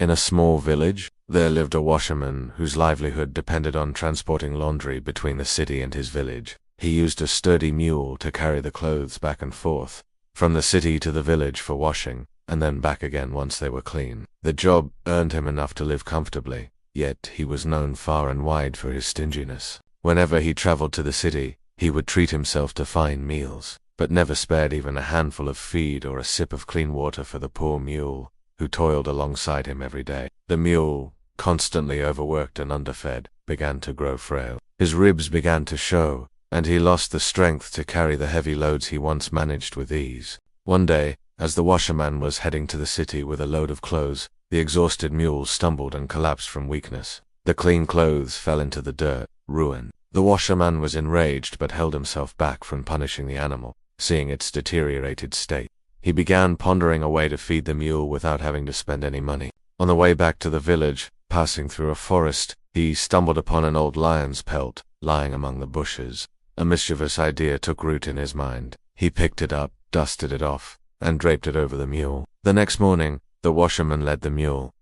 In a small village, there lived a washerman whose livelihood depended on transporting laundry between the city and his village. He used a sturdy mule to carry the clothes back and forth, from the city to the village for washing, and then back again once they were clean. The job earned him enough to live comfortably, yet he was known far and wide for his stinginess. Whenever he traveled to the city, he would treat himself to fine meals, but never spared even a handful of feed or a sip of clean water for the poor mule, who toiled alongside him every day. The mule, constantly overworked and underfed, began to grow frail. His ribs began to show, and he lost the strength to carry the heavy loads he once managed with ease. One day, as the washerman was heading to the city with a load of clothes, the exhausted mule stumbled and collapsed from weakness. The clean clothes fell into the dirt, ruined. The washerman was enraged but held himself back from punishing the animal, seeing its deteriorated state. He began pondering a way to feed the mule without having to spend any money. On the way back to the village, passing through a forest, he stumbled upon an old lion's pelt, lying among the bushes. A mischievous idea took root in his mind. He picked it up, dusted it off, and draped it over the mule. The next morning, the washerman led the mule,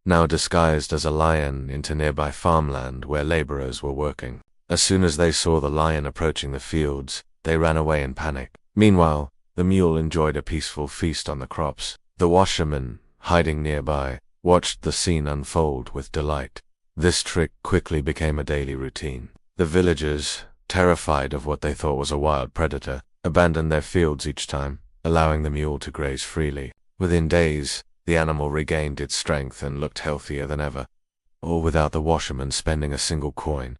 now disguised as a lion, into nearby farmland where laborers were working. As soon as they saw the lion approaching the fields, they ran away in panic. Meanwhile, the mule enjoyed a peaceful feast on the crops. The washerman, hiding nearby, watched the scene unfold with delight. This trick quickly became a daily routine. The villagers, terrified of what they thought was a wild predator, abandoned their fields each time, allowing the mule to graze freely. Within days, the animal regained its strength and looked healthier than ever, all without the washerman spending a single coin.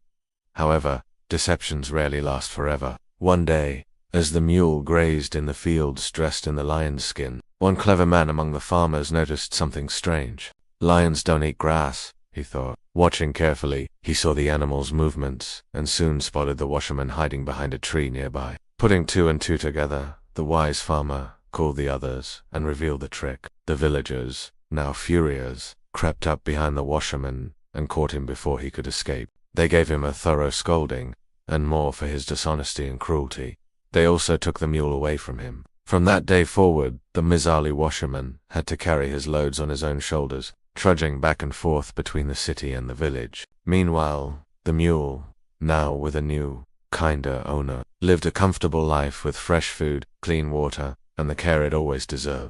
However, deceptions rarely last forever. One day, as the mule grazed in the fields dressed in the lion's skin, one clever man among the farmers noticed something strange. "Lions don't eat grass," he thought. Watching carefully, he saw the animal's movements, and soon spotted the washerman hiding behind a tree nearby. Putting two and two together, the wise farmer called the others and revealed the trick. The villagers, now furious, crept up behind the washerman and caught him before he could escape. They gave him a thorough scolding, and more for his dishonesty and cruelty. They also took the mule away from him. From that day forward, the miserly washerman had to carry his loads on his own shoulders, trudging back and forth between the city and the village. Meanwhile, the mule, now with a new, kinder owner, lived a comfortable life with fresh food, clean water, and the care it always deserved.